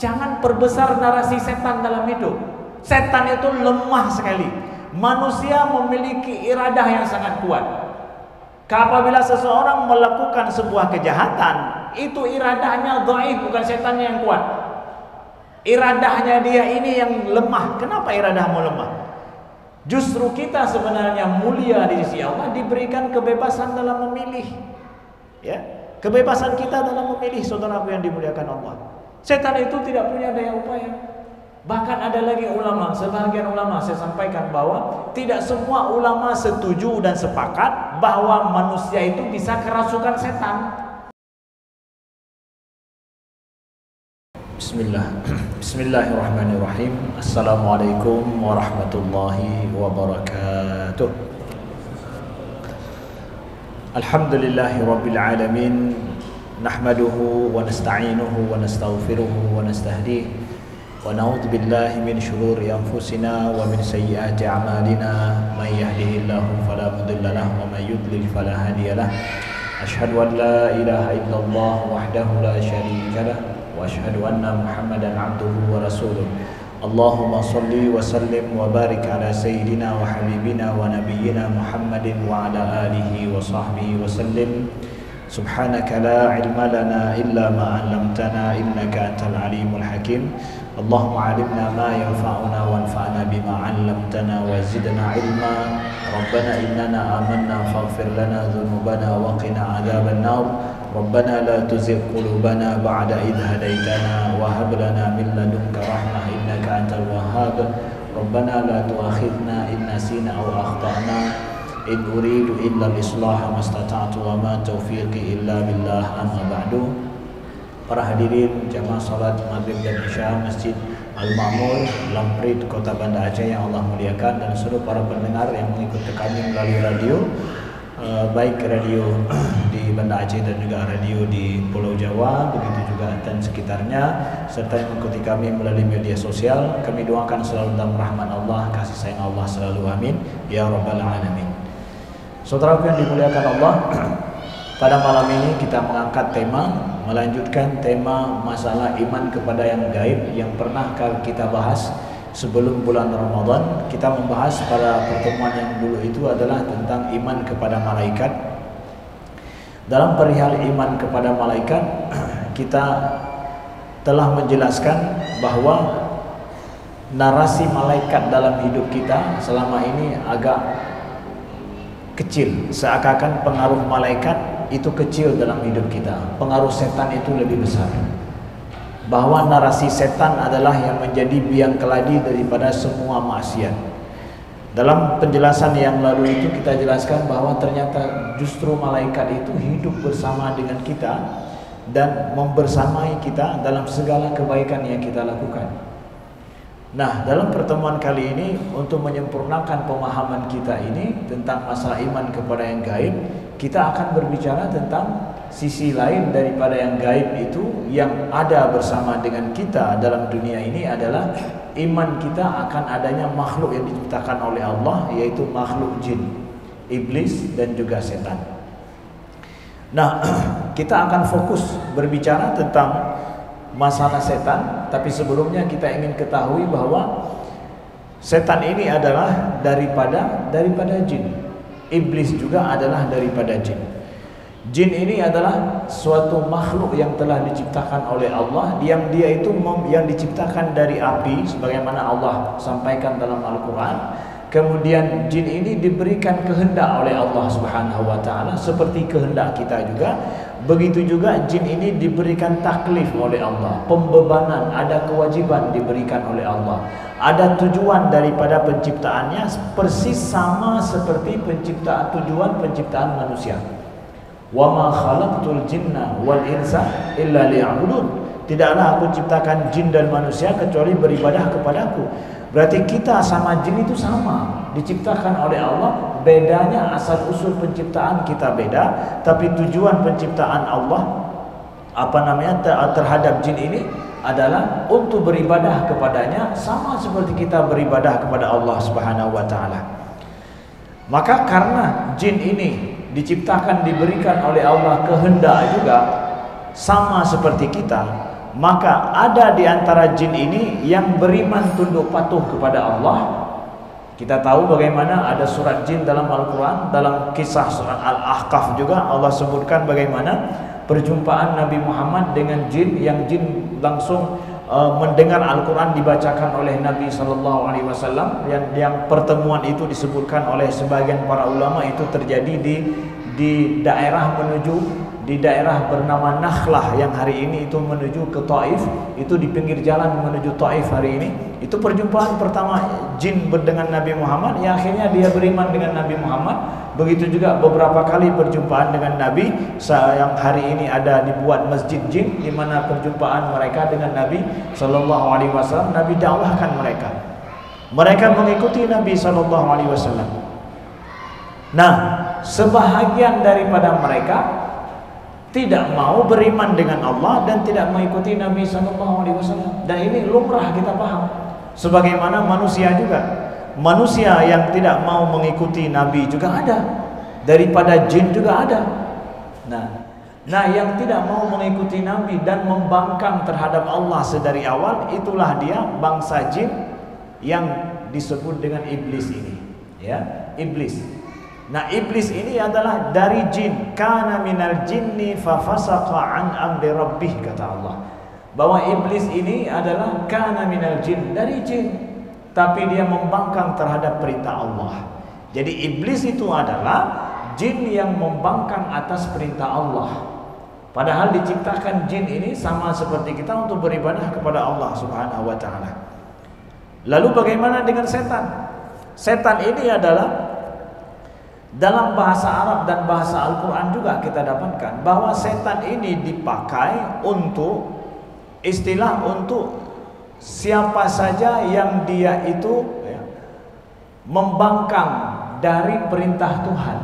Jangan perbesar narasi setan dalam hidup. Setan itu lemah sekali. Manusia memiliki iradah yang sangat kuat. Apabila seseorang melakukan sebuah kejahatan, itu iradahnya dhaif, bukan setannya yang kuat. Iradahnya dia ini yang lemah. Kenapa iradahmu lemah? Justru kita sebenarnya mulia di sisi Allah, diberikan kebebasan dalam memilih. Ya, kebebasan kita dalam memilih, saudaraku yang dimuliakan Allah. Setan itu tidak punya daya upaya. Bahkan ada lagi ulama, sebagian ulama saya sampaikan bahwa tidak semua ulama setuju dan sepakat bahwa manusia itu bisa kerasukan setan. Bismillahirrahmanirrahim. Assalamualaikum warahmatullahi wabarakatuh. Alhamdulillahi rabbil alamin. Nahmaduhu wa nasta'inuhu wa nastaghfiruhu wa nastahdihi wa na'udzu billahi min shururi anfusina wa min sayyiati a'malina. May yahdihillahu fala mudilla lahu wa may yudlil fala hadiya lahu. Asyhadu an la ilaha illallah wahdahu la syarika lahu wa asyhadu anna Muhammadan 'abduhu wa rasuluh. Allahumma shalli wa sallim wa barik ala sayyidina wa habibina wa nabiyyina Muhammadin wa ala alihi wa sahbihi wa sallim. Subhanaka la ilma lana illa ma 'allamtana innaka antal alimul hakim. Allahumma 'allimna ma yanfa'una wanfa'na bima 'allamtana wa zidna ilma. Rabbana innana amanna faghfir lana dhunubana wa qina 'adzaban nar. Rabbana la tuzigh qulubana ba'da idh hadaitana wa hab lana min ladunka rahmah innaka antal wahhab. Rabbana la tu'akhidhna in nasina aw akhtana. In uridu illa al-islah mastata'tu wa ma taufiqi illa billah, amma ba'du. Para hadirin jamaah salat maghrib dan isya Masjid Al-Ma'mur, Lamprit, Kota Banda Aceh yang Allah muliakan, dan seluruh para pendengar yang mengikuti kami melalui radio, baik radio di Banda Aceh dan juga radio di Pulau Jawa, begitu juga dan sekitarnya, serta yang mengikuti kami melalui media sosial. Kami doakan selalu dalam rahmat Allah, kasih sayang Allah selalu, amin ya rabbal alamin. Saudaraku yang dimuliakan Allah, pada malam ini kita mengangkat melanjutkan tema masalah iman kepada yang gaib yang pernah kita bahas sebelum bulan Ramadan. Kita membahas pada pertemuan yang dulu itu adalah tentang iman kepada malaikat. Dalam perihal iman kepada malaikat, kita telah menjelaskan bahwa narasi malaikat dalam hidup kita selama ini agak kecil, seakan-akan pengaruh malaikat itu kecil dalam hidup kita, pengaruh setan itu lebih besar. Bahwa narasi setan adalah yang menjadi biang keladi daripada semua maksiat. Dalam penjelasan yang lalu itu kita jelaskan bahwa ternyata justru malaikat itu hidup bersama dengan kita dan membersamai kita dalam segala kebaikan yang kita lakukan. Nah, dalam pertemuan kali ini untuk menyempurnakan pemahaman kita ini tentang masalah iman kepada yang gaib, kita akan berbicara tentang sisi lain daripada yang gaib itu yang ada bersama dengan kita dalam dunia ini adalah iman kita akan adanya makhluk yang diciptakan oleh Allah, yaitu makhluk jin, iblis dan juga setan. Nah, kita akan fokus berbicara tentang masalah setan, tapi sebelumnya kita ingin ketahui bahwa setan ini adalah daripada jin. Iblis juga adalah daripada jin. Jin ini adalah suatu makhluk yang telah diciptakan oleh Allah, yang dia itu yang diciptakan dari api sebagaimana Allah sampaikan dalam Al-Qur'an. Kemudian jin ini diberikan kehendak oleh Allah Subhanahu wa taala seperti kehendak kita juga. Begitu juga jin ini diberikan taklif oleh Allah, pembebanan, ada kewajiban diberikan oleh Allah. Ada tujuan daripada penciptaannya persis sama seperti tujuan penciptaan manusia. Wa ma khalaqtul jinna wal insa illa liya'budun. Tidaklah aku ciptakan jin dan manusia kecuali beribadah kepadaku. Berarti kita sama jin itu sama, diciptakan oleh Allah. Bedanya asal usul penciptaan kita beda, tapi tujuan penciptaan Allah terhadap jin ini adalah untuk beribadah kepadanya, sama seperti kita beribadah kepada Allah Subhanahu wa taala. Maka karena jin ini diciptakan, diberikan oleh Allah kehendak juga sama seperti kita, maka ada di antara jin ini yang beriman tunduk patuh kepada Allah. Kita tahu bagaimana ada surat jin dalam Al-Quran. Dalam kisah surat Al-Ahqaf juga Allah sebutkan bagaimana perjumpaan Nabi Muhammad dengan jin, yang jin langsung mendengar Al-Quran dibacakan oleh Nabi SAW. Yang pertemuan itu disebutkan oleh sebagian para ulama itu terjadi di daerah bernama Nakhlah yang hari ini itu menuju ke Taif. Itu di pinggir jalan menuju Taif hari ini. Itu perjumpaan pertama jin dengan Nabi Muhammad, yang akhirnya dia beriman dengan Nabi Muhammad. Begitu juga beberapa kali perjumpaan dengan Nabi, yang hari ini ada dibuat masjid jin, di mana perjumpaan mereka dengan Nabi Sallallahu Alaihi Wasallam. Nabi dakwahkan mereka mengikuti Nabi Sallallahu Alaihi Wasallam. Nah, sebahagian daripada mereka tidak mau beriman dengan Allah dan tidak mengikuti Nabi Sallallahu Alaihi Wasallam. Dan ini lumrah, kita paham. Sebagaimana manusia juga, manusia yang tidak mau mengikuti Nabi juga ada, daripada jin juga ada. Nah, yang tidak mau mengikuti Nabi dan membangkang terhadap Allah sedari awal, itulah dia bangsa jin yang disebut dengan iblis ini, ya, iblis. Nah, iblis ini adalah dari jin. Kana minal jinni fa fasaqa an amri rabbih, kata Allah. Bahwa iblis ini adalah kana minal jin, dari jin, tapi dia membangkang terhadap perintah Allah. Jadi iblis itu adalah jin yang membangkang atas perintah Allah. Padahal diciptakan jin ini sama seperti kita untuk beribadah kepada Allah Subhanahu wa taala. Lalu bagaimana dengan setan? Setan ini adalah dalam bahasa Arab dan bahasa Al-Quran juga kita dapatkan bahwa setan ini dipakai untuk istilah untuk siapa saja yang dia itu membangkang dari perintah Tuhan,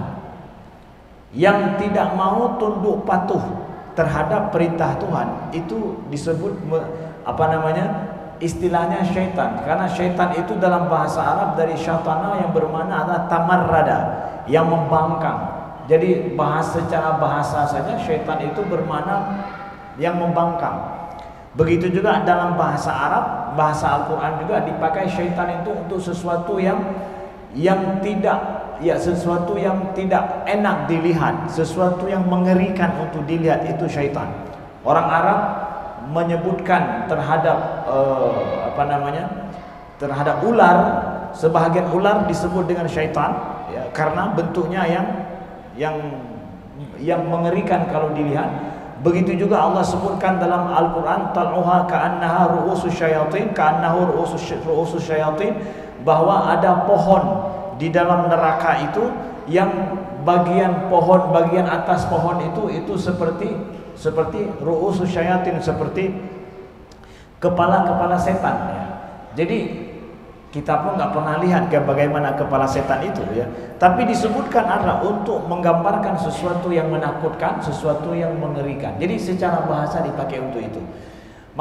yang tidak mau tunduk patuh terhadap perintah Tuhan, itu disebut istilahnya syaitan. Karena syaitan itu dalam bahasa Arab dari syaitana yang bermakna adalah tamarrada, yang membangkang. Jadi secara bahasa saja syaitan itu bermakna yang membangkang. Begitu juga dalam bahasa Arab, bahasa Al-Quran juga dipakai syaitan itu untuk sesuatu yang tidak enak dilihat, sesuatu yang mengerikan untuk dilihat, itu syaitan. Orang Arab menyebutkan terhadap terhadap ular, sebahagian ular disebut dengan syaitan, ya, karena bentuknya yang mengerikan kalau dilihat. Begitu juga Allah sebutkan dalam Al-Quran, tal'uha ka'annaha ru'usus syayatin, ka'annahu ru'usus syayatin, bahwa ada pohon di dalam neraka itu yang bagian atas pohon itu seperti ru'usus syayatin, seperti kepala setan, ya. Jadi kita pun nggak pernah lihat bagaimana kepala setan itu, ya. Tapi disebutkan adalah untuk menggambarkan sesuatu yang menakutkan, sesuatu yang mengerikan. Jadi secara bahasa dipakai untuk itu.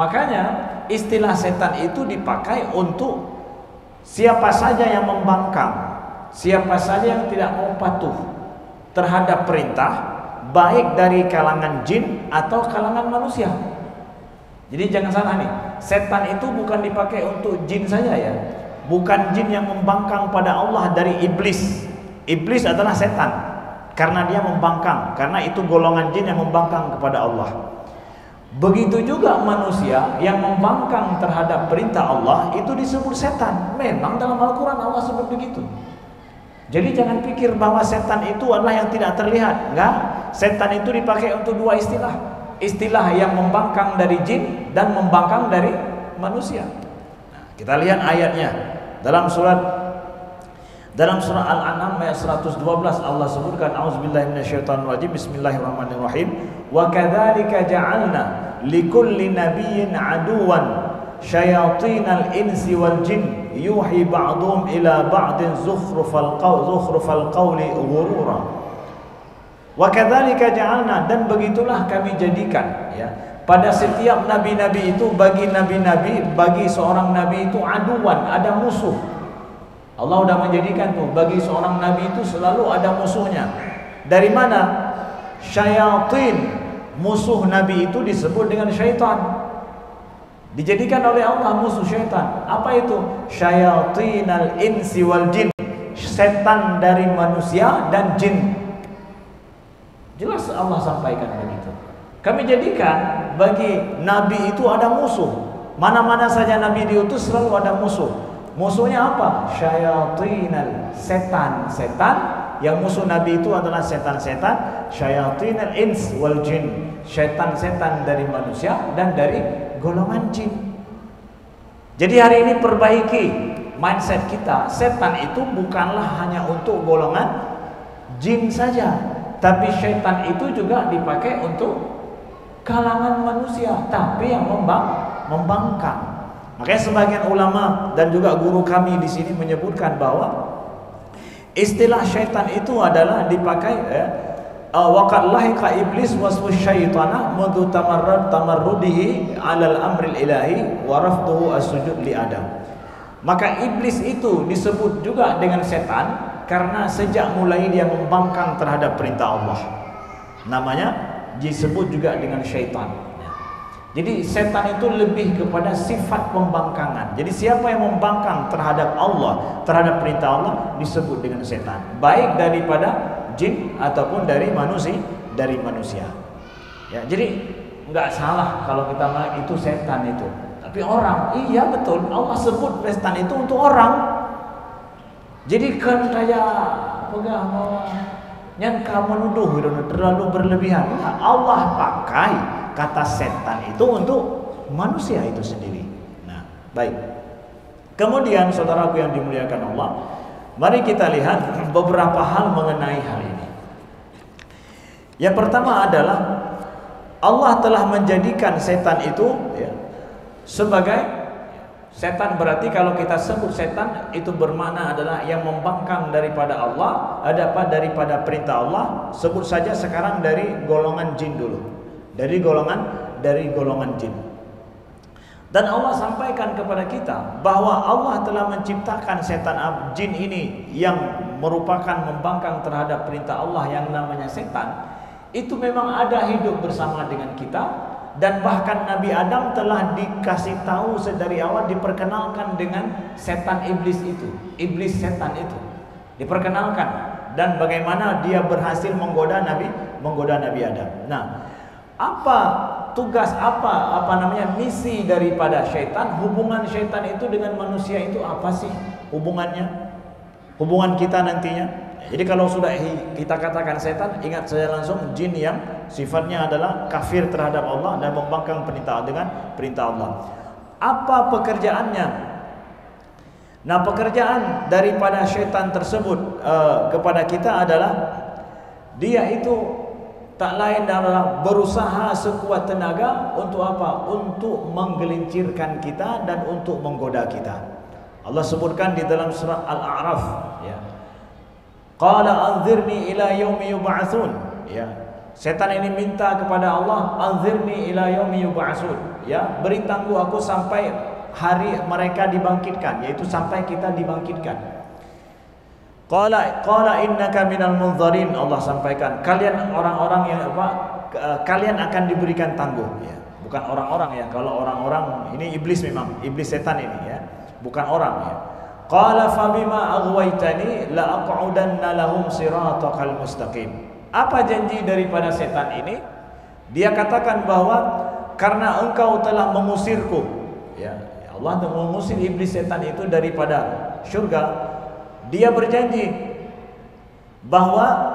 Makanya istilah setan itu dipakai untuk siapa saja yang membangkang, siapa saja yang tidak mau patuh terhadap perintah, baik dari kalangan jin atau kalangan manusia. Jadi jangan salah nih, setan itu bukan dipakai untuk jin saja, ya. Bukan jin yang membangkang pada Allah dari iblis. Iblis adalah setan karena dia membangkang, karena itu golongan jin yang membangkang kepada Allah. Begitu juga manusia yang membangkang terhadap perintah Allah, itu disebut setan. Memang dalam Al-Quran Allah sebut begitu. Jadi jangan pikir bahwa setan itu adalah yang tidak terlihat. Enggak, setan itu dipakai untuk dua istilah. Istilah yang membangkang dari jin dan membangkang dari manusia. Nah, kita lihat ayatnya. Dalam surat Al-An'am ayat 112 Allah sebutkan, auzubillahi minasyaitonirrajim, bismillahirrahmanirrahim, wa kadzalika ja'alna likulli nabiyyin aduwan syayatinal insi wal jin yuhi ba'dhum ila ba'din zukhrufal qawli ghurura. Wa kadzalika ja'alna, dan begitulah kami jadikan, ya, pada setiap nabi-nabi itu, bagi seorang nabi itu aduan, ada musuh. Allah sudah menjadikan tuh, bagi seorang nabi itu selalu ada musuhnya. Dari mana? Syayatin. Musuh nabi itu disebut dengan syaitan. Dijadikan oleh Allah musuh syaitan. Apa itu? Syayatinal insi wal jin. Setan dari manusia dan jin. Jelas Allah sampaikan begitu. Kami jadikan bagi nabi itu ada musuh. Mana-mana saja nabi diutus selalu ada musuh. Musuhnya apa? Syayatinal, setan-setan. Yang musuh nabi itu adalah setan-setan. Syayatinal ins wal jin. Setan-setan dari manusia dan dari golongan jin. Jadi hari ini perbaiki mindset kita. Setan itu bukanlah hanya untuk golongan jin saja, tapi setan itu juga dipakai untuk kalangan manusia, tapi yang membangkang. Makanya sebagian ulama dan juga guru kami di sini menyebutkan bahwa istilah syaitan itu adalah dipakai waqad lahiqa iblis wasfu syaitana mundu tamarrudihi 'alal amril ilahi wa rafduhu as-sujud li Adam. Maka iblis itu disebut juga dengan setan karena sejak mulai dia membangkang terhadap perintah Allah. Namanya disebut juga dengan syaitan. Jadi setan itu lebih kepada sifat pembangkangan. Jadi siapa yang membangkang terhadap Allah, terhadap perintah Allah disebut dengan setan. Baik daripada jin ataupun dari manusia. Ya, jadi nggak salah kalau kita bilang itu setan itu. Tapi orang, iya betul, Allah sebut setan itu untuk orang. Jadi kan kayak pegang nyangka menuduh terlalu berlebihan. Nah, Allah pakai kata setan itu untuk manusia itu sendiri. Nah, baik. Kemudian saudaraku yang dimuliakan Allah, mari kita lihat beberapa hal mengenai hal ini. Yang pertama adalah Allah telah menjadikan setan itu sebagai setan. Berarti kalau kita sebut setan itu bermakna adalah yang membangkang daripada Allah, daripada perintah Allah. Sebut saja sekarang dari golongan jin dulu. Dari golongan jin. Dan Allah sampaikan kepada kita bahwa Allah telah menciptakan setan jin ini yang merupakan membangkang terhadap perintah Allah yang namanya setan. Itu memang ada hidup bersama dengan kita, dan bahkan Nabi Adam telah dikasih tahu sedari awal, diperkenalkan dengan setan iblis itu, iblis setan itu diperkenalkan, dan bagaimana dia berhasil menggoda Nabi Adam. Nah, apa tugas, misi daripada syaitan? Hubungan syaitan itu dengan manusia itu apa sih hubungannya? Hubungan kita nantinya. Jadi kalau sudah kita katakan setan, ingat saja langsung jin yang sifatnya adalah kafir terhadap Allah dan membangkang perintah Allah. Apa pekerjaannya? Nah, pekerjaan daripada syaitan tersebut kepada kita adalah dia itu tak lain adalah berusaha sekuat tenaga untuk apa? Untuk menggelincirkan kita dan untuk menggoda kita. Allah sebutkan di dalam surah Al-A'raf, ya. Qala anzirni ila yaumi yub'atsun, ya. Setan ini minta kepada Allah, anzirni ila yaumi yub'atsun, ya, beri tangguh aku sampai hari mereka dibangkitkan, yaitu sampai kita dibangkitkan. Qala innaka minal munzarin, Allah sampaikan kalian orang-orang yang kalian akan diberikan tangguh, ya. Bukan orang-orang, ya. Kalau orang-orang ini iblis, memang iblis setan ini, ya. Bukan orang, ya. Qala fabima aghwaytani la aq'udanna lahum siratakal mustaqim. Apa janji daripada setan ini? Dia katakan bahwa karena engkau telah mengusirku, ya, Allah telah mengusir iblis setan itu daripada syurga. Dia berjanji bahwa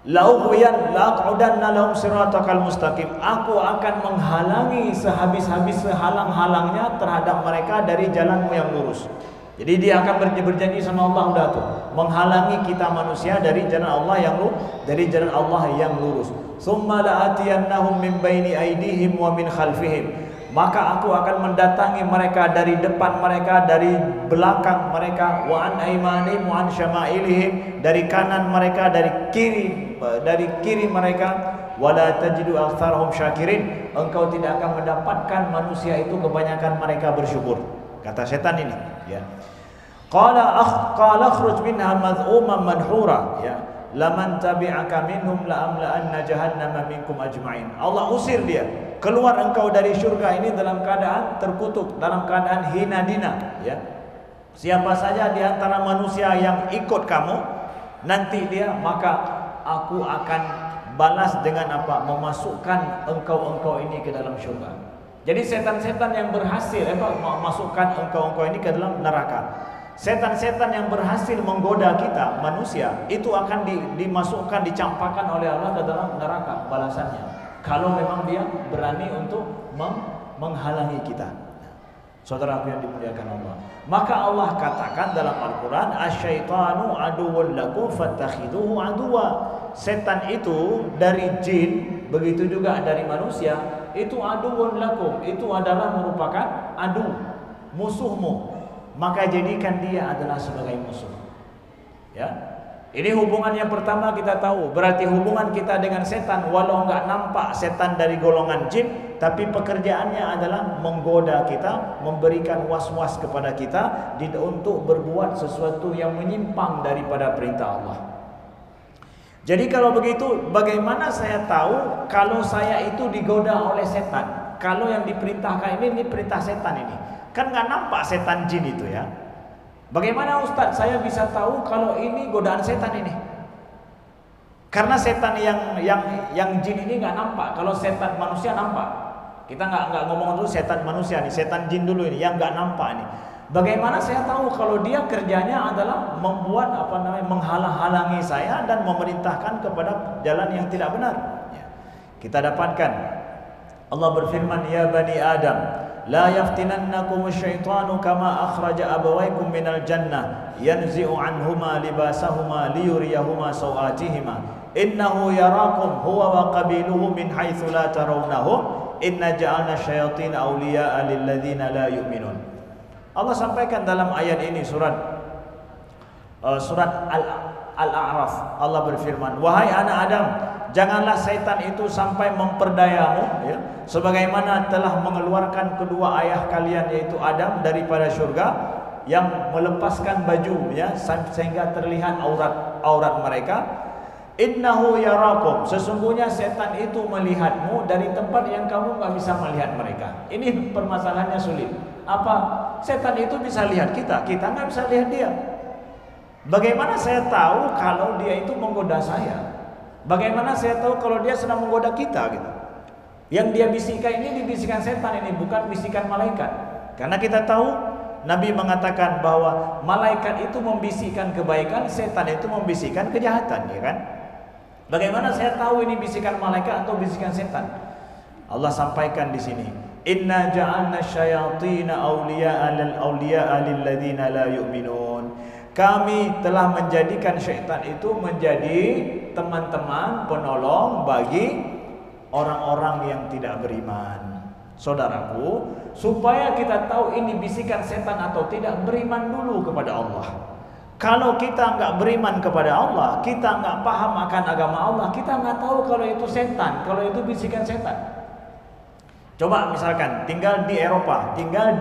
la'aq'udanna lahum siratakal mustaqim, aku akan menghalangi sehabis-habis sehalang-halangnya terhadap mereka dari jalanmu yang lurus. Jadi dia akan berjanji sama Allah udah tuh, menghalangi kita manusia dari jalan Allah yang lurus. Summa la'atiyannahum min baini aydihim wa min khalfihim. Maka aku akan mendatangi mereka dari depan mereka, dari belakang mereka, wa an aymanihim wa an syama'ilihim, dari kanan mereka, dari kiri mereka, wala tajidu aktsarahum syakirin. Engkau tidak akan mendapatkan manusia itu kebanyakan mereka bersyukur, kata setan ini, ya. Qala akhruj minha mad'uman madhura, ya, laman tabi'aka minhum la amla'anna jahannama minkum ajma'in. Allah usir dia, keluar engkau dari surga ini dalam keadaan terkutuk, dalam keadaan hina dina, ya. Siapa saja di antara manusia yang ikut kamu nanti dia, maka aku akan balas dengan apa? Memasukkan engkau ini ke dalam surga. Jadi setan-setan yang berhasil memasukkan engkau ini ke dalam neraka. Setan-setan yang berhasil menggoda kita manusia itu akan dimasukkan, dicampakkan oleh Allah ke dalam neraka balasannya. Kalau memang dia berani untuk menghalangi kita. Saudaraku yang dimuliakan Allah. Maka Allah katakan dalam Al-Quran, asyaitanu aduwwun lakum fattakhiduhu aduwa. Setan itu dari jin, begitu juga dari manusia, itu aduwwun lakum, itu adalah merupakan adu, musuhmu. Maka jadikan dia adalah sebagai musuh. Ya. Ini hubungan yang pertama kita tahu. Berarti hubungan kita dengan setan, walau nggak nampak setan dari golongan jin, tapi pekerjaannya adalah menggoda kita, memberikan was-was kepada kita untuk berbuat sesuatu yang menyimpang daripada perintah Allah. Jadi kalau begitu, bagaimana saya tahu kalau saya itu digoda oleh setan? Kalau yang diperintahkan ini perintah setan ini. Kan nggak nampak setan jin itu, ya. Bagaimana Ustadz saya bisa tahu kalau ini godaan setan ini? Karena setan yang jin ini nggak nampak. Kalau setan manusia nampak. Kita nggak ngomong dulu setan manusia nih, setan jin dulu ini yang nggak nampak nih. Bagaimana saya tahu kalau dia kerjanya adalah membuat menghalang-halangi saya dan memerintahkan kepada jalan yang tidak benar? Ya. Kita dapatkan Allah berfirman, ya bani Adam, la yaftinannakum asyaitanu kama akhraja abawaykum minal jannah yanzi'u anhuma libasahuma liyuriyahuma sawatihima innahu yarakum huwa wa qabiluhu min haitsu la tarawnahum inna ja'alna syayatin awliya'a lilladzina la yu'minun. Allah sampaikan dalam ayat ini surat Al-A'raf. Allah berfirman, wahai anak Adam, janganlah setan itu sampai memperdayamu, ya, sebagaimana telah mengeluarkan kedua ayah kalian yaitu Adam daripada surga, yang melepaskan baju, ya, sehingga terlihat aurat mereka. Innahu yarakum, sesungguhnya setan itu melihatmu dari tempat yang kamu nggak bisa melihat mereka. Ini permasalahannya sulit. Apa? Setan itu bisa lihat kita nggak bisa lihat dia. Bagaimana saya tahu kalau dia itu menggoda saya? Bagaimana saya tahu kalau dia sedang menggoda kita gitu? Yang dia bisikan ini dibisikkan setan ini, bukan bisikan malaikat. Karena kita tahu Nabi mengatakan bahwa malaikat itu membisikkan kebaikan, setan itu membisikkan kejahatan, ya kan? Bagaimana saya tahu ini bisikan malaikat atau bisikan setan? Allah sampaikan di sini, inna ja'alna syayatina awliya'a lilladzina la yu'minun. Kami telah menjadikan syaitan itu menjadi teman-teman penolong bagi orang-orang yang tidak beriman. Saudaraku, supaya kita tahu ini bisikan setan atau tidak, beriman dulu kepada Allah. Kalau kita nggak beriman kepada Allah, kita nggak paham akan agama Allah, kita nggak tahu kalau itu setan, kalau itu bisikan setan. Coba misalkan tinggal di Eropa, tinggal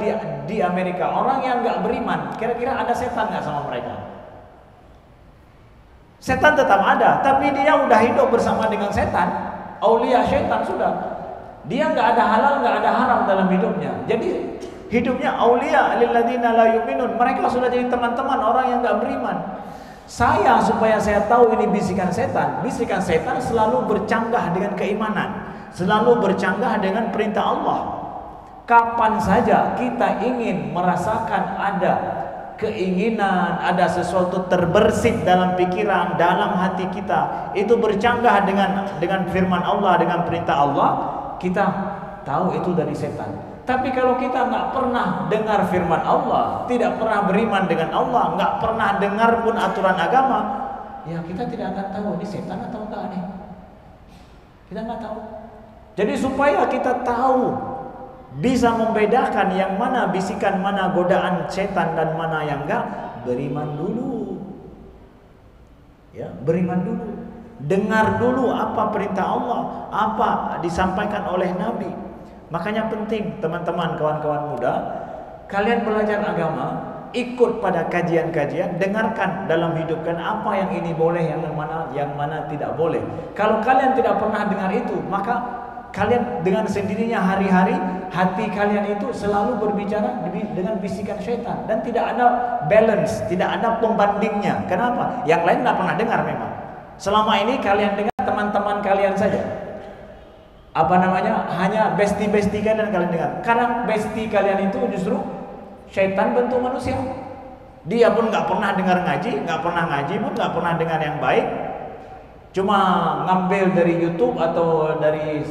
di Amerika, orang yang nggak beriman, kira-kira ada setan nggak sama mereka? Setan tetap ada, tapi dia udah hidup bersama dengan setan, aulia setan sudah. Dia nggak ada halal, nggak ada haram dalam hidupnya. Jadi hidupnya aulia lilladzina la yu'minun. Mereka sudah jadi teman-teman orang yang nggak beriman. Supaya saya tahu ini bisikan setan selalu bercanggah dengan keimanan, selalu bercanggah dengan perintah Allah. Kapan saja kita ingin merasakan ada keinginan, ada sesuatu terbersit dalam pikiran, dalam hati kita, itu bercanggah dengan firman Allah, dengan perintah Allah, kita tahu itu dari setan. Tapi kalau kita nggak pernah dengar firman Allah, tidak pernah beriman dengan Allah, nggak pernah dengar pun aturan agama, ya kita tidak akan tahu ini setan atau enggak nih. Kita nggak tahu. Jadi supaya kita tahu, bisa membedakan yang mana bisikan, mana godaan setan dan mana yang enggak, beriman dulu. Ya, beriman dulu. Dengar dulu apa perintah Allah, apa disampaikan oleh Nabi. Makanya penting teman-teman, kawan-kawan muda, kalian belajar agama, ikut pada kajian-kajian, dengarkan dalam hidup kan apa yang ini boleh, yang mana tidak boleh. Kalau kalian tidak pernah dengar itu, maka kalian dengan sendirinya hari-hari hati kalian itu selalu berbicara dengan bisikan syaitan dan tidak ada balance, tidak ada pembandingnya. Kenapa? Yang lain nggak pernah dengar memang. Selama ini kalian dengar teman-teman kalian saja. Apa namanya? Hanya bestie-bestie kalian dengar. Kadang bestie kalian itu justru syaitan bentuk manusia. Dia pun nggak pernah dengar ngaji, nggak pernah ngaji pun nggak pernah dengar yang baik. Cuma ngambil dari YouTube atau dari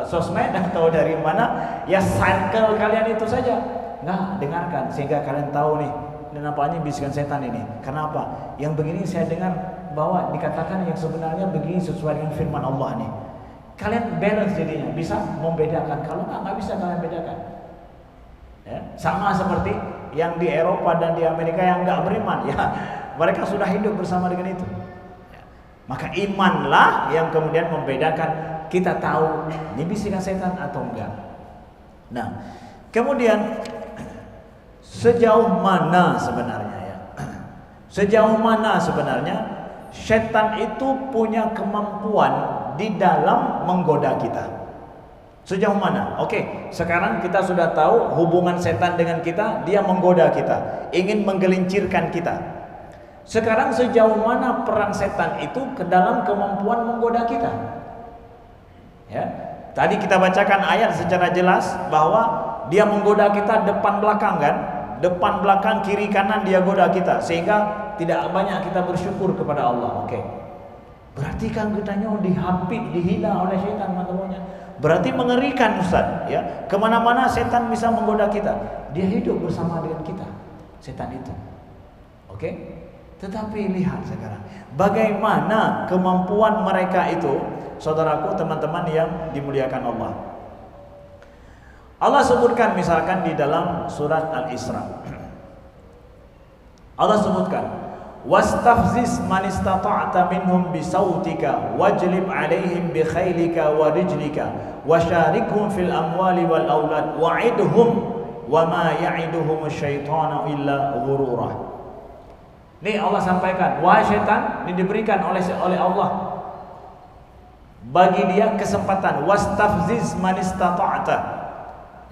sosmed atau dari mana, ya circle kalian itu saja. Nggak dengarkan sehingga kalian tahu nih, ini nampaknya bisikan setan ini. Kenapa? Yang begini saya dengar bahwa dikatakan yang sebenarnya begini sesuai dengan firman Allah nih. Kalian balance jadinya, bisa membedakan. Kalau nggak bisa kalian bedakan. Ya, sama seperti yang di Eropa dan di Amerika yang nggak beriman, ya mereka sudah hidup bersama dengan itu. Maka imanlah yang kemudian membedakan kita tahu ini bisikan setan atau enggak. Nah, kemudian sejauh mana sebenarnya ya? Sejauh mana sebenarnya setan itu punya kemampuan di dalam menggoda kita? Sejauh mana? Oke, sekarang kita sudah tahu hubungan setan dengan kita, dia menggoda kita, ingin menggelincirkan kita. Sekarang sejauh mana peran setan itu ke dalam kemampuan menggoda kita? Ya, tadi kita bacakan ayat secara jelas bahwa dia menggoda kita depan belakang kan, depan belakang kiri kanan dia goda kita sehingga tidak banyak kita bersyukur kepada Allah. Oke, berarti kan kitanya dihapit, dihina oleh setan teman-temannya. Berarti mengerikan Ustaz. Ya, kemana-mana setan bisa menggoda kita. Dia hidup bersama dengan kita, setan itu. Oke. Tetapi lihat sekarang bagaimana kemampuan mereka itu, saudaraku, teman-teman yang dimuliakan Allah. Allah sebutkan misalkan di dalam surat Al-Isra. Allah sebutkan, "Wastafziz man istata'ta minhum bisautika wajlib 'alaihim bi khailika wa rijlika wasyarikhum fil amwali wal aulad wa'idhum wa ma ya'iduhum asyaitanu illa ghurura." Ini Allah sampaikan, wahai setan, ini diberikan oleh Allah bagi dia kesempatan, wastafziz man istata'ta,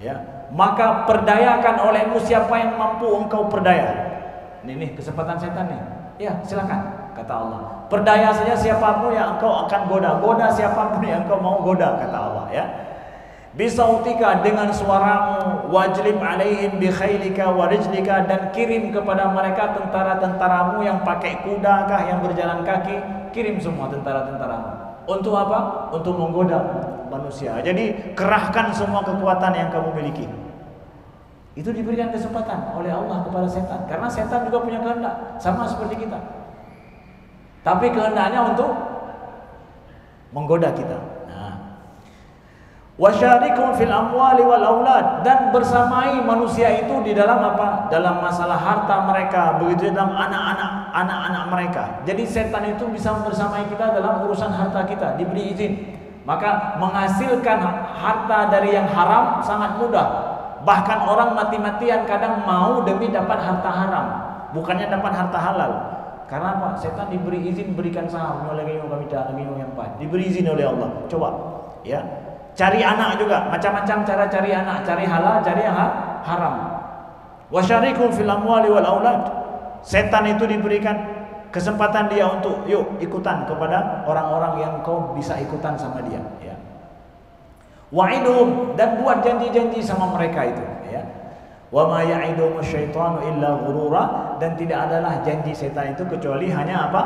ya, maka perdayakan olehmu siapa yang mampu engkau perdaya. Ini kesempatan setan nih. Ya, silakan, kata Allah. Perdaya saja siapapun yang engkau akan goda siapapun yang engkau mau goda, kata Allah, ya. Bisautika, dengan suaramu, wajlib alaihim bi khailika wa rijlika, dan kirim kepada mereka tentara-tentaramu yang pakai kuda kah, yang berjalan kaki, kirim semua tentara-tentaramu. Untuk apa? Untuk menggoda manusia. Jadi kerahkan semua kekuatan yang kamu miliki. Itu diberikan kesempatan oleh Allah kepada setan, karena setan juga punya kehendak sama seperti kita. Tapi kehendaknya untuk menggoda kita. Wasyarikum fil amwali wal aulad, dan bersamai manusia itu di dalam apa? Dalam masalah harta mereka, begitu dalam anak-anak mereka. Jadi setan itu bisa bersamai kita dalam urusan harta kita, diberi izin. Maka menghasilkan harta dari yang haram sangat mudah. Bahkan orang mati-matian kadang mau demi dapat harta haram, bukannya dapat harta halal. Karena apa? Setan diberi izin berikan saham, lagi yang empat. Diberi izin oleh Allah. Coba, ya. Cari anak juga, macam-macam cara cari anak, cari halal, cari yang haram. Wasyarikum fil amwali wal aulad. Setan itu diberikan kesempatan dia untuk yuk ikutan kepada orang-orang yang kau bisa ikutan sama dia, ya. Wa'idhum, dan buat janji-janji sama mereka itu, ya. Wa ma ya'iduhum asyaitanu illa ghurura, dan tidak adalah janji setan itu kecuali hanya apa?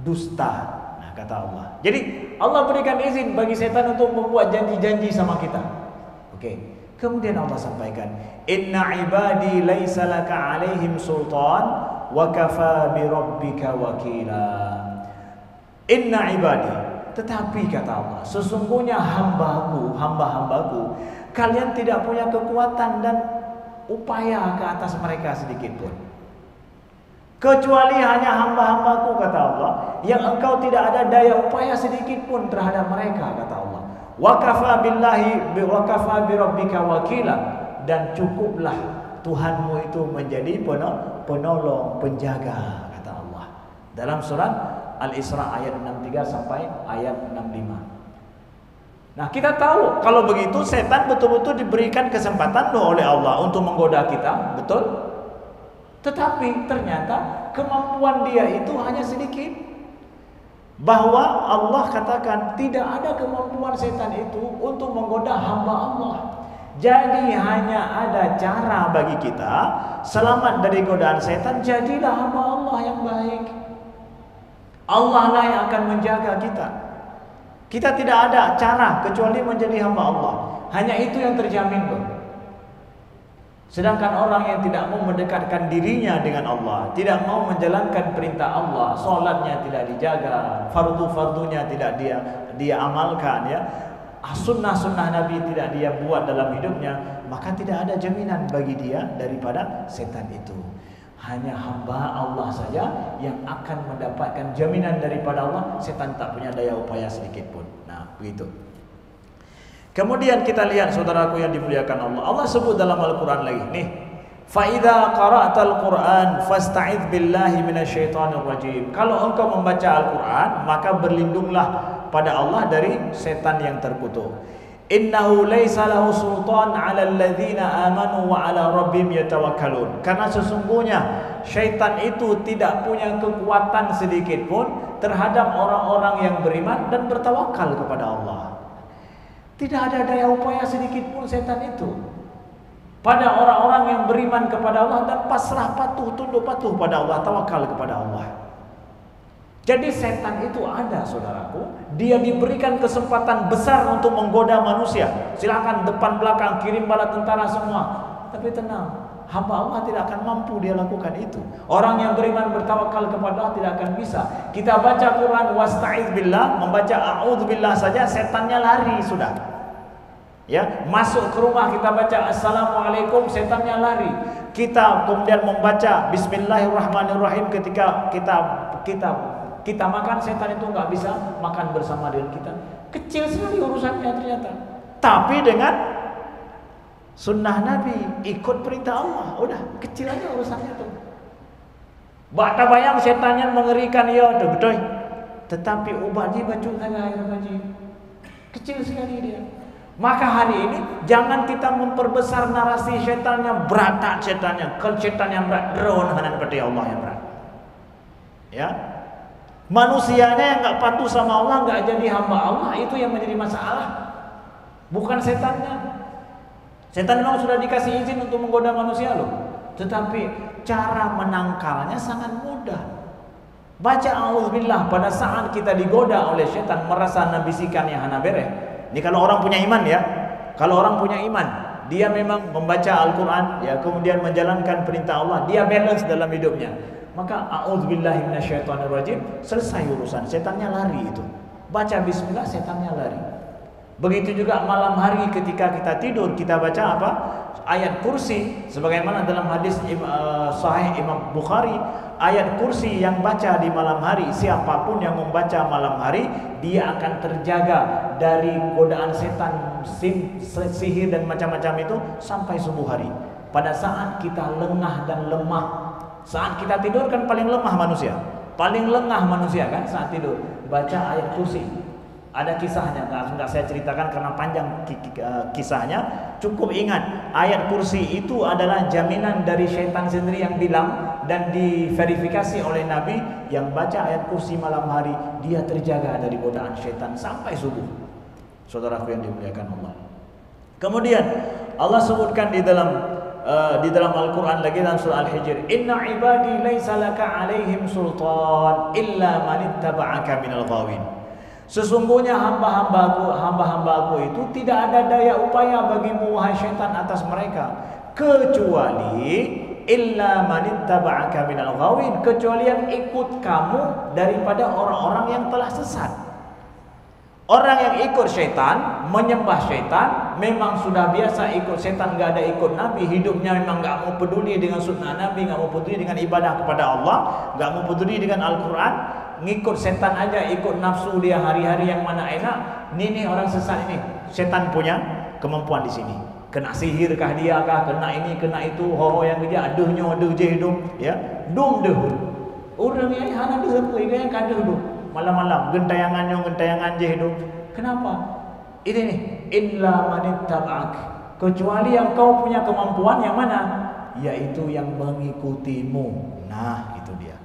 Dusta. Kata Allah. Jadi Allah berikan izin bagi setan untuk membuat janji-janji sama kita. Oke. Kemudian Allah sampaikan, "Inna ibadi laisa laka 'alaihim sultan wa kafa bi rabbika wakila." Inna ibadi, tetapi kata Allah, sesungguhnya hamba-hambaku, kalian tidak punya kekuatan dan upaya ke atas mereka sedikit pun. Kecuali hanya hamba-hambaku, kata Allah, yang engkau tidak ada daya upaya sedikit pun terhadap mereka, kata Allah. Wa kafa billahi wa kafa bi rabbika wakila, dan cukuplah Tuhanmu itu menjadi penolong, penjaga, kata Allah. Dalam surat Al-Isra ayat 63 sampai ayat 65. Nah, kita tahu kalau begitu setan betul-betul diberikan kesempatan oleh Allah untuk menggoda kita, betul? Tetapi ternyata kemampuan dia itu hanya sedikit. Bahwa Allah katakan tidak ada kemampuan setan itu untuk menggoda hamba Allah. Jadi hanya ada cara bagi kita selamat dari godaan setan, jadilah hamba Allah yang baik. Allah lah yang akan menjaga kita. Kita tidak ada cara kecuali menjadi hamba Allah. Hanya itu yang terjamin, loh. Sedangkan orang yang tidak mau mendekatkan dirinya dengan Allah, tidak mau menjalankan perintah Allah, solatnya tidak dijaga, fardu-fardunya tidak dia amalkan, ya, sunnah-sunnah Nabi tidak dia buat dalam hidupnya, maka tidak ada jaminan bagi dia daripada setan itu. Hanya hamba Allah saja yang akan mendapatkan jaminan daripada Allah. Setan tak punya daya upaya sedikit pun. Nah, begitu. Kemudian kita lihat saudaraku yang dimuliakan Allah. Allah sebut dalam Al-Quran lagi nih, fa idza qara'tal Qur'an fasta'idz billahi minasyaitonir rajim. Kalau engkau membaca Al-Quran, maka berlindunglah pada Allah dari setan yang terkutuk. Innahu laisa lahu sultan 'alal ladzina amanu wa 'ala rabbihim yatawakkalun. Karena sesungguhnya syaitan itu tidak punya kekuatan sedikit pun terhadap orang-orang yang beriman dan bertawakal kepada Allah. Tidak ada daya upaya sedikit pun setan itu pada orang-orang yang beriman kepada Allah dan pasrah patuh, tunduk patuh pada Allah, tawakal kepada Allah. Jadi setan itu ada, saudaraku. Dia diberikan kesempatan besar untuk menggoda manusia. Silakan depan belakang, kirim bala tentara semua. Tapi tenang, hamba Allah tidak akan mampu dia lakukan itu. Orang yang beriman bertawakal kepada Allah tidak akan bisa. Kita baca Quran wasta'iz billah, membaca a'udzubillah saja setannya lari sudah. Ya, masuk ke rumah kita baca assalamualaikum, setannya lari. Kita kemudian membaca bismillahirrahmanirrahim ketika kita makan, setan itu nggak bisa makan bersama dengan kita. Kecil sekali urusannya ternyata. Tapi dengan sunnah Nabi, ikut perintah Allah, udah kecil aja urusannya tuh. Bata bayang setannya mengerikan, ya betul. Tetapi ubadi baju air baji kecil sekali dia. Maka hari ini jangan kita memperbesar narasi setannya berat, setannya kalau setan yang berat drone hanan seperti Allah yang berat. Ya, manusianya yang nggak patuh sama Allah, nggak jadi hamba Allah, itu yang menjadi masalah, bukan setannya. Setan memang sudah dikasih izin untuk menggoda manusia loh, tetapi cara menangkalnya sangat mudah. Baca auzubillah pada saat kita digoda oleh setan, merasa nabisikan yang hana bereh. Ini kalau orang punya iman, ya. Kalau orang punya iman, dia memang membaca Al-Quran, ya, kemudian menjalankan perintah Allah, dia balance dalam hidupnya. Maka a'udzubillahi minasyaitonirrajim, selesai urusan, setannya lari itu. Baca bismillah, setannya lari. Begitu juga malam hari ketika kita tidur, kita baca apa? Ayat kursi, sebagaimana dalam hadis sahih Imam Bukhari, ayat kursi yang baca di malam hari, siapapun yang membaca malam hari, dia akan terjaga dari godaan setan, sihir dan macam-macam itu sampai subuh hari. Pada saat kita lengah dan lemah, saat kita tidur kan paling lemah manusia, paling lengah manusia kan saat tidur, baca ayat kursi. Ada kisahnya, nggak saya ceritakan karena panjang kisahnya. Cukup ingat, ayat kursi itu adalah jaminan dari syaitan sendiri yang bilang dan diverifikasi oleh Nabi, yang baca ayat kursi malam hari dia terjaga dari godaan syaitan sampai subuh. Saudaraku yang dimuliakan Allah. Kemudian Allah sebutkan di dalam Al-Quran lagi dalam surah Al-Hijr, Inna ibadi laysa laka alaihim sultan illa manittaba'aka minal ghawin. Sesungguhnya hamba-hambaku itu tidak ada daya upaya bagimu wahai syaitan atas mereka, kecuali illa manittaba'aka minal ghawin, kecuali yang ikut kamu daripada orang-orang yang telah sesat. Orang yang ikut syaitan, menyembah syaitan, memang sudah biasa ikut syaitan, nggak ada ikut Nabi, hidupnya memang nggak mau peduli dengan sunnah Nabi, nggak mau peduli dengan ibadah kepada Allah, nggak mau peduli dengan Al-Quran, ngikut setan aja, ikut nafsu dia hari-hari yang mana enak. Ini orang sesat ini, setan punya kemampuan di sini. Kena sihir kah dia kah, kena ini, kena itu, horo yang dia, aduhnya, aduh je hidung, ya, dum deh. Orang yang hana deh, yang kaduh dum. Malam-malam gentayangan je hidung. Kenapa? Ini nih, illa manittaba'ak, kecuali yang kau punya kemampuan yang mana? Yaitu yang mengikutimu. Nah, itu dia.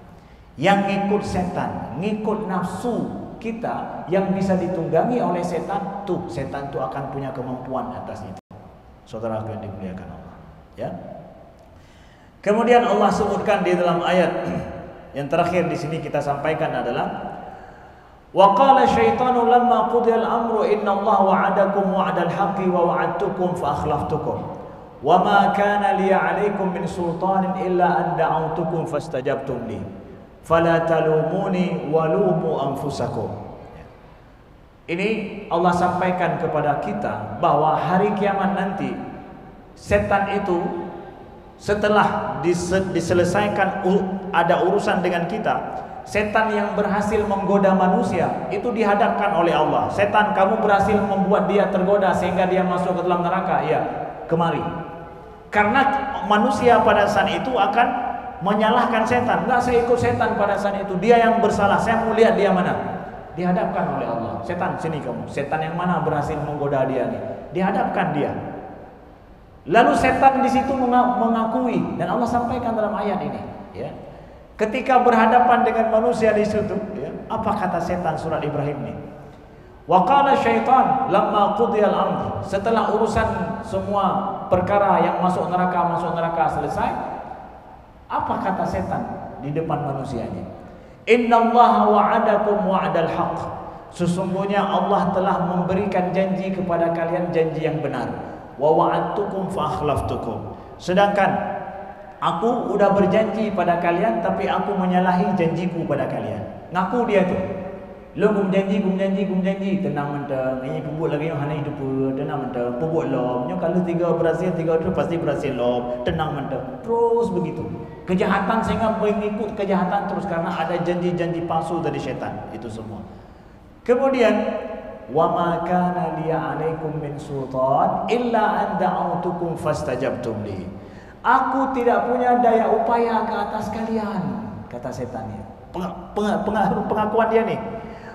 Yang ngikut setan, ngikut nafsu kita yang bisa ditunggangi oleh setan, tuh setan tuh akan punya kemampuan atas itu. Saudara yang dimuliakan Allah, ya. Kemudian Allah sebutkan di dalam ayat yang terakhir di sini kita sampaikan adalah wa qala syaitanu lamma qudiya al-amru inna Allah wa'adakum wa'dal haqqi wa wa'adtukum fa akhlaftukum wa ma kana li 'alaykum min sultanin illa an da'awtukum fastajabtum li fala talumuni wa lumu anfusakum. Ini Allah sampaikan kepada kita bahwa hari kiamat nanti setan itu setelah diselesaikan ada urusan dengan kita, setan yang berhasil menggoda manusia itu dihadapkan oleh Allah. Setan, kamu berhasil membuat dia tergoda sehingga dia masuk ke dalam neraka. Ya, kemari. Karena manusia pada saat itu akan menyalahkan setan. Enggak, saya ikut setan pada saat itu. Dia yang bersalah. Saya mau lihat dia mana. Dihadapkan oleh Allah. Setan, sini kamu. Setan yang mana berhasil menggoda dia nih? Dihadapkan dia. Lalu setan di situ mengakui, dan Allah sampaikan dalam ayat ini, ya. Ketika berhadapan dengan manusia di situ, ya, apa kata setan surat Ibrahim ini? Wa qala syaitan lamma qudiyal amr, setelah urusan semua perkara yang masuk neraka selesai, apa kata setan di depan manusianya? Innallaha wa'adakum wa'dal haqq, sesungguhnya Allah telah memberikan janji kepada kalian, janji yang benar. Wa wa'adtukum fa akhlaftukum, sedangkan aku udah berjanji pada kalian tapi aku menyalahi janjiku pada kalian. Ngaku dia tu, lo gum janji tenang mentang ini pubuk lagi yang hana hidup tenang mentang pubuk lom nyo kalau tiga tu pasti berhasil lom tenang mentang, terus begitu kejahatan sehingga mengikut kejahatan terus karena ada janji-janji palsu dari syaitan itu semua. Kemudian wa ma kana li 'alaikum min sultan illa an da'awtukum fastajabtum li, aku tidak punya daya upaya ke atas kalian, kata setannya. Pengakuan dia nih,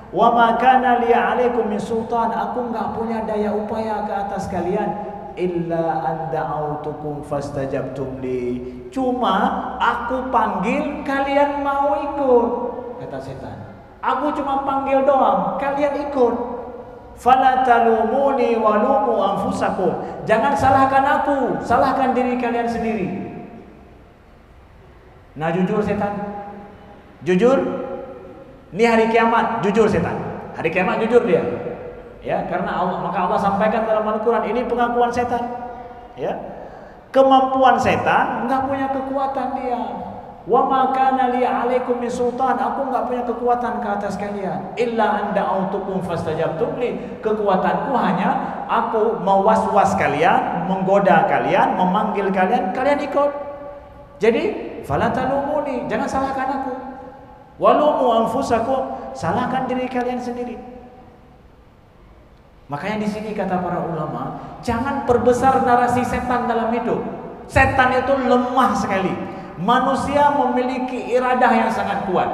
wa ma kana li 'alaikum min sultan, aku enggak punya daya upaya ke atas kalian, illa an da'awtukum fastajabtum li, cuma aku panggil kalian mau ikut, kata setan. Aku cuma panggil doang, kalian ikut. Fala talumuni wa lumu anfusakum, jangan salahkan aku, salahkan diri kalian sendiri. Nah, jujur setan, jujur. Ini hari kiamat, jujur setan. Hari kiamat jujur dia, ya, karena Allah, maka Allah sampaikan dalam Al-Quran ini pengakuan setan, ya. Kemampuan setan enggak punya kekuatan dia. Wa ma kana li 'alaikum min sultan, aku enggak punya kekuatan ke atas kalian. Illa an da'awtukum fastajabtum li, kekuatanku hanya aku mewaswas kalian, menggoda kalian, memanggil kalian, kalian ikut. Jadi fala talumuni, jangan salahkan aku. Walumu anfusakum, salahkan diri kalian sendiri. Makanya di sini kata para ulama, jangan perbesar narasi setan dalam hidup. Setan itu lemah sekali. Manusia memiliki iradah yang sangat kuat.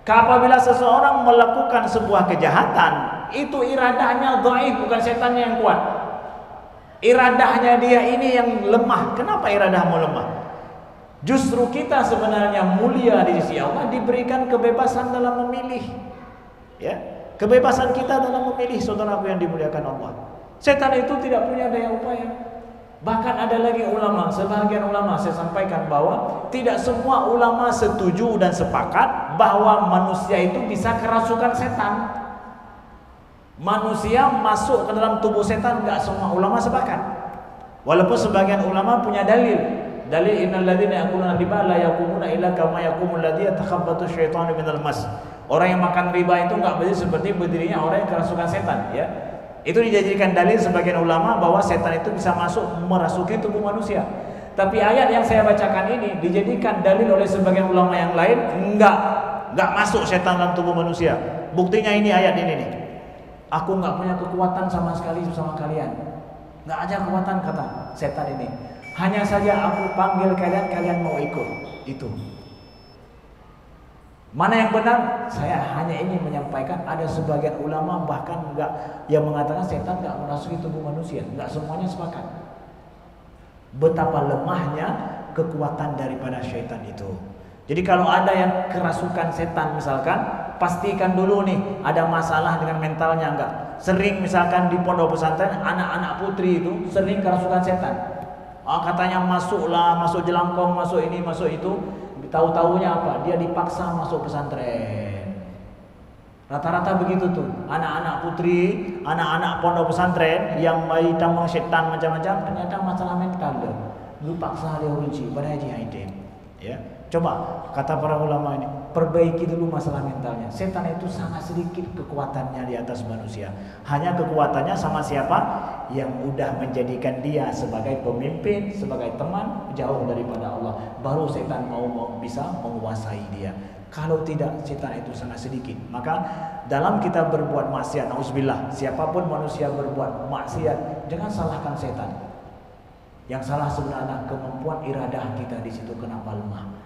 Apabila seseorang melakukan sebuah kejahatan, itu iradahnya dhaif, bukan setannya yang kuat. Iradahnya dia ini yang lemah. Kenapa iradahmu lemah? Justru kita sebenarnya mulia di sisi Allah, diberikan kebebasan dalam memilih. Ya, kebebasan kita dalam memilih, saudaraku yang dimuliakan Allah. Setan itu tidak punya daya upaya. Bahkan ada lagi ulama, sebagian ulama saya sampaikan bahwa tidak semua ulama setuju dan sepakat bahwa manusia itu bisa kerasukan setan. Manusia masuk ke dalam tubuh setan, enggak semua ulama sepakat. Walaupun sebagian ulama punya dalil. Dalil innal ladzina yaquluna riba la yaqumuna illa kama yaqumul ladzi yatakhabbathu syaitanu minal mas. Orang yang makan riba itu enggak berdiri seperti berdirinya orang yang kerasukan setan, ya. Itu dijadikan dalil sebagian ulama bahwa setan itu bisa masuk merasuki tubuh manusia. Tapi ayat yang saya bacakan ini dijadikan dalil oleh sebagian ulama yang lain, enggak masuk setan dalam tubuh manusia. Buktinya ini ayat ini nih. Aku enggak punya kekuatan sama sekali sama kalian. Enggak ada kekuatan, kata setan ini. Hanya saja aku panggil kalian, kalian mau ikut. Itu. Mana yang benar? Saya hanya ingin menyampaikan ada sebagian ulama bahkan enggak yang mengatakan setan enggak merasuki tubuh manusia. Enggak semuanya sepakat. Betapa lemahnya kekuatan daripada syaitan itu. Jadi kalau ada yang kerasukan setan misalkan, pastikan dulu nih ada masalah dengan mentalnya enggak. Sering misalkan di pondok pesantren anak-anak putri itu sering kerasukan setan. Katanya masuk jelangkong, masuk ini, masuk itu. Tahu-tahunya apa? Dia dipaksa masuk pesantren. Rata-rata begitu tuh. Anak-anak putri, anak-anak pondok pesantren yang bayi tambang setan macam-macam, ternyata masalah mental dia. Lu paksa dia uji pada Haji Haidin. Ya. Coba kata para ulama ini, perbaiki dulu masalah mentalnya. Setan itu sangat sedikit kekuatannya di atas manusia. Hanya kekuatannya sama siapa? Yang udah menjadikan dia sebagai pemimpin, sebagai teman jauh daripada Allah. Baru setan mau bisa menguasai dia. Kalau tidak, setan itu sangat sedikit. Maka dalam kita berbuat maksiat, nauzubillah, siapapun manusia berbuat maksiat, jangan salahkan setan. Yang salah sebenarnya kemampuan iradah kita di situ kenapa lemah.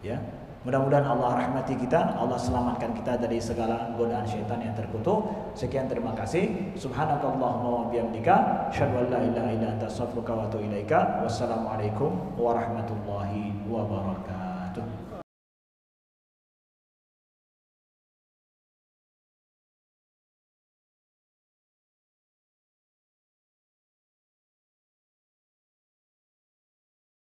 Ya, mudah-mudahan Allah rahmati kita, Allah selamatkan kita dari segala godaan syaitan yang terkutuk. Sekian, terima kasih. Subhanakallahumma wa bihamdika, asyhadu an la ilaha illa anta, astaghfiruka wa atubu ilaika. Wassalamualaikum warahmatullahi wabarakatuh.